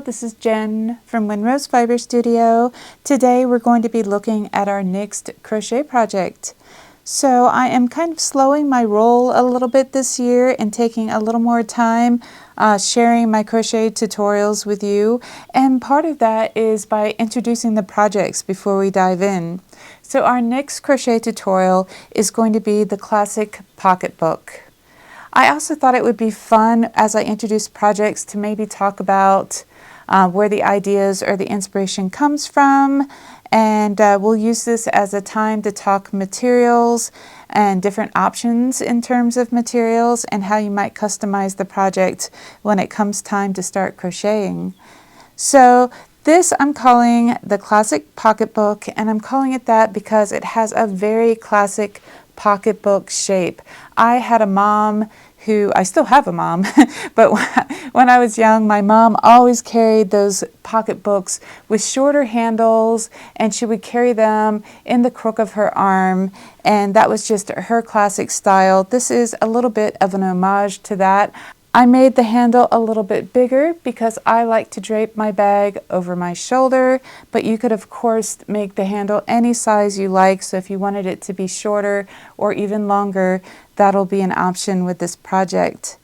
this is Jen from Winrose Fiber Studio. Today we're going to be looking at our next crochet project. So I am kind of slowing my roll a little bit this year and taking a little more time sharing my crochet tutorials with you, and part of that is by introducing the projects before we dive in. So our next crochet tutorial is going to be the Classic Pocketbook. I also thought it would be fun as I introduce projects to maybe talk about where the ideas or the inspiration comes from, and we'll use this as a time to talk materials and different options in terms of materials and how you might customize the project when it comes time to start crocheting. So this I'm calling the Classic Pocketbook, and I'm calling it that because it has a very classic pocketbook shape. I had a mom I still have a mom, but when I was young, my mom always carried those pocketbooks with shorter handles, and she would carry them in the crook of her arm, and that was just her classic style. This is a little bit of an homage to that. I made the handle a little bit bigger because I like to drape my bag over my shoulder, but you could of course make the handle any size you like, so if you wanted it to be shorter or even longer, that'll be an option with this project.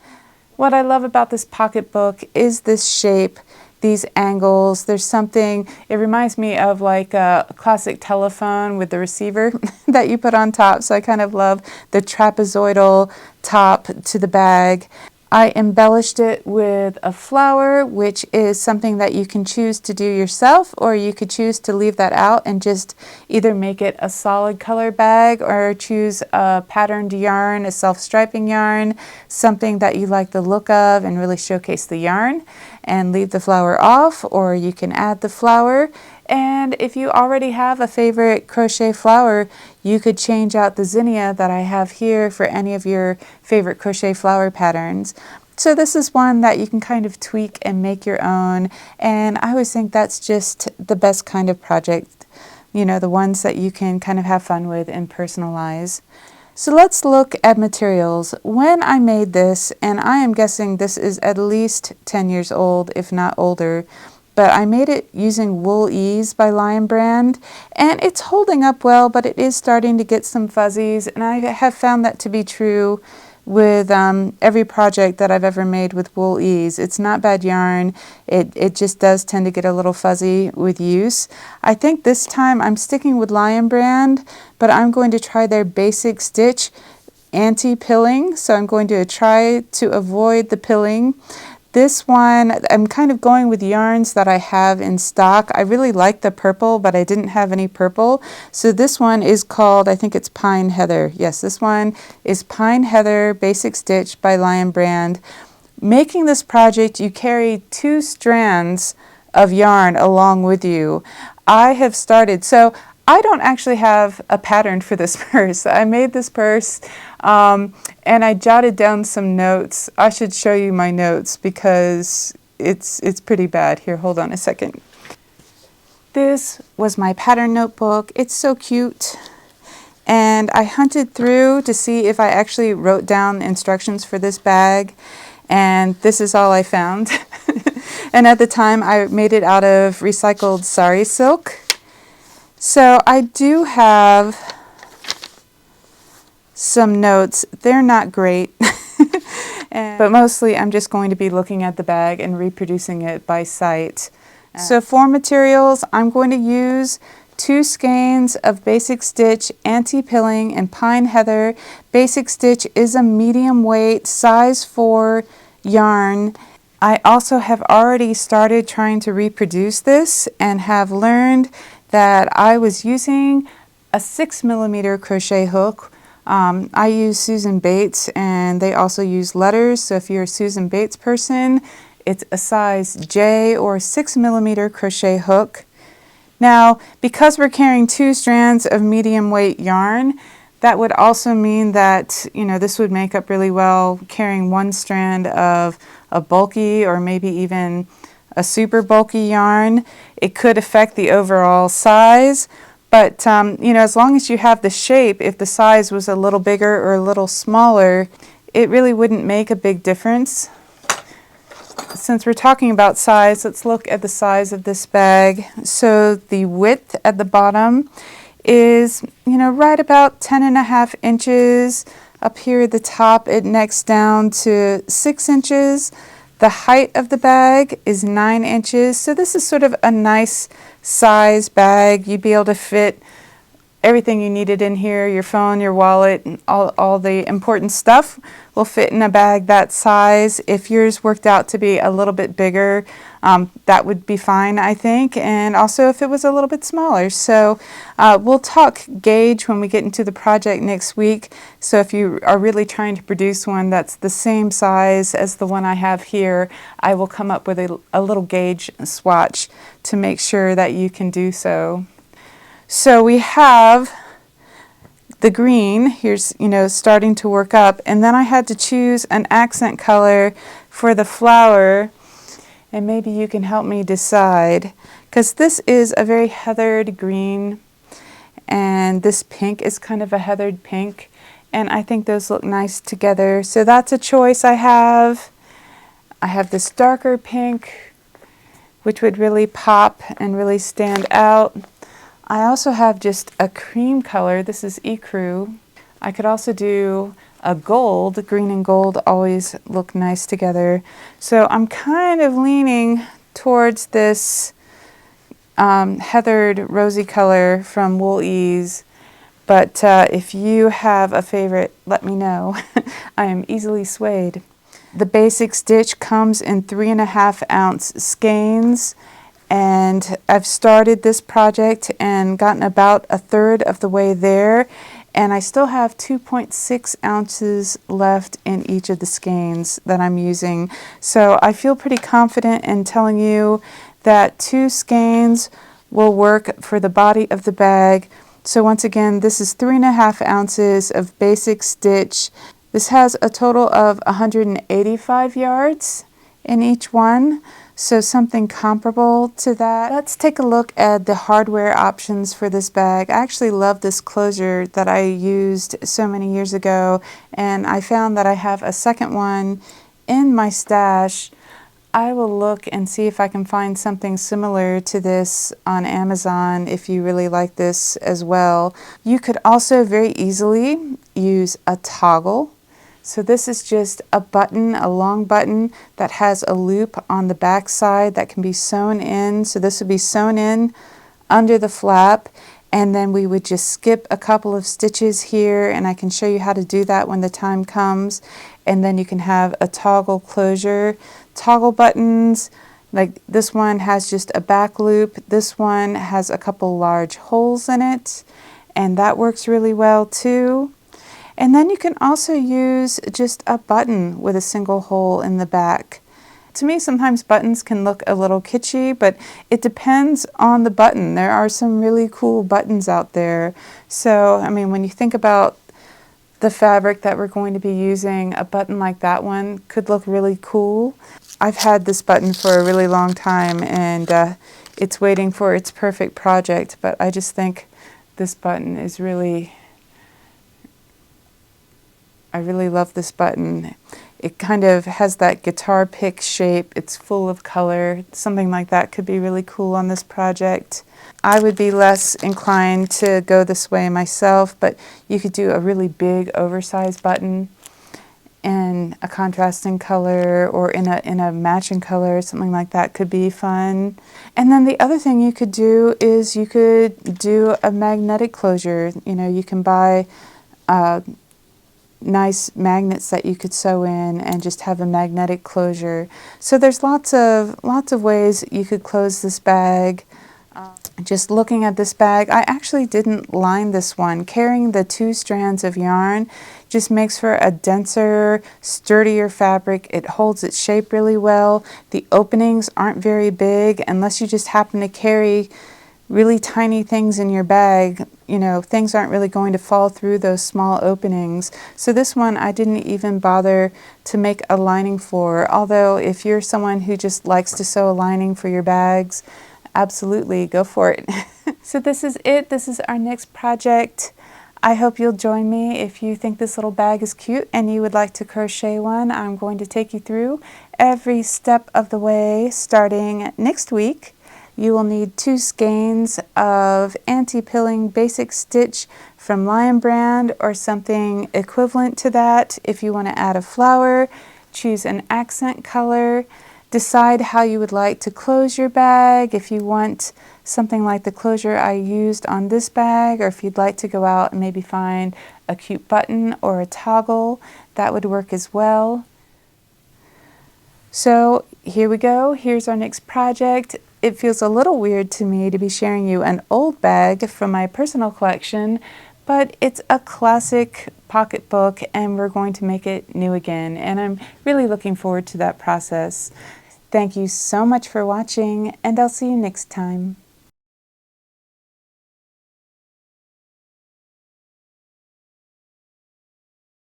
What I love about this pocketbook is this shape, these angles. There's something, it reminds me of like a classic telephone with the receiver that you put on top, so I kind of love the trapezoidal top to the bag. I embellished it with a flower, which is something that you can choose to do yourself, or you could choose to leave that out and just either make it a solid color bag or choose a patterned yarn, a self-striping yarn, something that you like the look of and really showcase the yarn, and leave the flower off, or you can add the flower. And if you already have a favorite crochet flower, you could change out the zinnia that I have here for any of your favorite crochet flower patterns. So this is one that you can kind of tweak and make your own, and I always think that's just the best kind of project, you know, the ones that you can kind of have fun with and personalize. So let's look at materials. When I made this, and I am guessing this is at least 10 years old, if not older, but I made it using Wool Ease by Lion Brand, and it's holding up well, but it is starting to get some fuzzies, and I have found that to be true with every project that I've ever made with Wool Ease. It's not bad yarn, it just does tend to get a little fuzzy with use. I think this time I'm sticking with Lion Brand, but I'm going to try their Basic Stitch anti-pilling, so I'm going to try to avoid the pilling. This one, I'm kind of going with yarns that I have in stock. I really like the purple, but I didn't have any purple. So this one is called, I think it's Pine Heather. Yes, this one is Pine Heather Basic Stitch by Lion Brand. Making this project, you carry 2 strands of yarn along with you. I have started, so I don't actually have a pattern for this purse. I made this purse and I jotted down some notes. I should show you my notes because it's pretty bad. Here, hold on a second. This was my pattern notebook. It's so cute. And I hunted through to see if I actually wrote down instructions for this bag, and this is all I found. And at the time I made it out of recycled sari silk. So I do have some notes. They're not great, but mostly I'm just going to be looking at the bag and reproducing it by sight. So for materials, I'm going to use 2 skeins of Basic Stitch Anti-Pilling and Pine Heather. Basic Stitch is a medium weight, size 4 yarn. I also have already started trying to reproduce this and have learned that I was using a 6mm crochet hook. I use Susan Bates, and they also use letters, so if you're a Susan Bates person, it's a size J or 6mm crochet hook. Now, because we're carrying 2 strands of medium weight yarn, that would also mean that, you know, this would make up really well carrying 1 strand of a bulky or maybe even a super bulky yarn. It could affect the overall size, but you know, as long as you have the shape, if the size was a little bigger or a little smaller, it really wouldn't make a big difference. since we're talking about size, let's look at the size of this bag. So the width at the bottom is, right about 10.5 inches. Up here at the top, it necks down to 6 inches. The height of the bag is 9 inches. So this is sort of a nice size bag. You'd be able to fit everything you needed in here, your phone, your wallet, and all the important stuff will fit in a bag that size. If yours worked out to be a little bit bigger, that would be fine, I think. And also if it was a little bit smaller. So we'll talk gauge when we get into the project next week. So if you are really trying to produce one that's the same size as the one I have here, I will come up with a little gauge swatch to make sure that you can do so. So we have the green, here's, starting to work up, and then I had to choose an accent color for the flower, and maybe you can help me decide, because this is a very heathered green, and this pink is kind of a heathered pink, and I think those look nice together. So that's a choice I have. I have this darker pink, which would really pop and really stand out. I also have just a cream color. This is ecru. I could also do a gold. Green and gold always look nice together. So I'm kind of leaning towards this heathered rosy color from Wool Ease. But if you have a favorite, let me know. I am easily swayed. The basic stitch comes in 3.5 ounce skeins. And I've started this project and gotten about 1/3 of the way there, and I still have 2.6 ounces left in each of the skeins that I'm using. So I feel pretty confident in telling you that 2 skeins will work for the body of the bag. So once again, this is 3.5 ounces of basic stitch. This has a total of 185 yards in each one. So something comparable to that. Let's take a look at the hardware options for this bag. I actually love this closure that I used so many years ago, and I found that I have a second one in my stash. I will look and see if I can find something similar to this on Amazon if you really like this as well. You could also very easily use a toggle. So this is just a button, a long button that has a loop on the back side that can be sewn in. So this would be sewn in under the flap, and then we would just skip a couple of stitches here, and I can show you how to do that when the time comes. And then you can have a toggle closure. Toggle buttons, like this one has just a back loop. This one has a couple large holes in it, and that works really well too. And then you can also use just a button with a single hole in the back. To me, sometimes buttons can look a little kitschy, but it depends on the button. There are some really cool buttons out there. So, I mean, when you think about the fabric that we're going to be using, a button like that one could look really cool. I've had this button for a really long time, and it's waiting for its perfect project, but I just think this button is I really love this button. It kind of has that guitar pick shape. It's full of color. Something like that could be really cool on this project. I would be less inclined to go this way myself, but you could do a really big oversized button in a contrasting color or in a matching color. Something like that could be fun. And then the other thing you could do is you could do a magnetic closure. You can buy nice magnets that you could sew in and just have a magnetic closure. So there's lots of ways you could close this bag. Just looking at this bag, I actually didn't line this one. Carrying the 2 strands of yarn just makes for a denser, sturdier fabric. It holds its shape really well. The openings aren't very big unless you just happen to carry really tiny things in your bag. Things aren't really going to fall through those small openings. So this one I didn't even bother to make a lining for, although if you're someone who just likes to sew a lining for your bags, absolutely go for it. So this is it. This is our next project. I hope you'll join me if you think this little bag is cute and you would like to crochet one. I'm going to take you through every step of the way starting next week. You will need 2 skeins of anti-pilling basic stitch from Lion Brand or something equivalent to that. If you want to add a flower, choose an accent color. Decide how you would like to close your bag. If you want something like the closure I used on this bag, or if you'd like to go out and maybe find a cute button or a toggle, that would work as well. So here we go. Here's our next project. It feels a little weird to me to be sharing you an old bag from my personal collection, but it's a classic pocketbook and we're going to make it new again, and I'm really looking forward to that process. Thank you so much for watching, and I'll see you next time.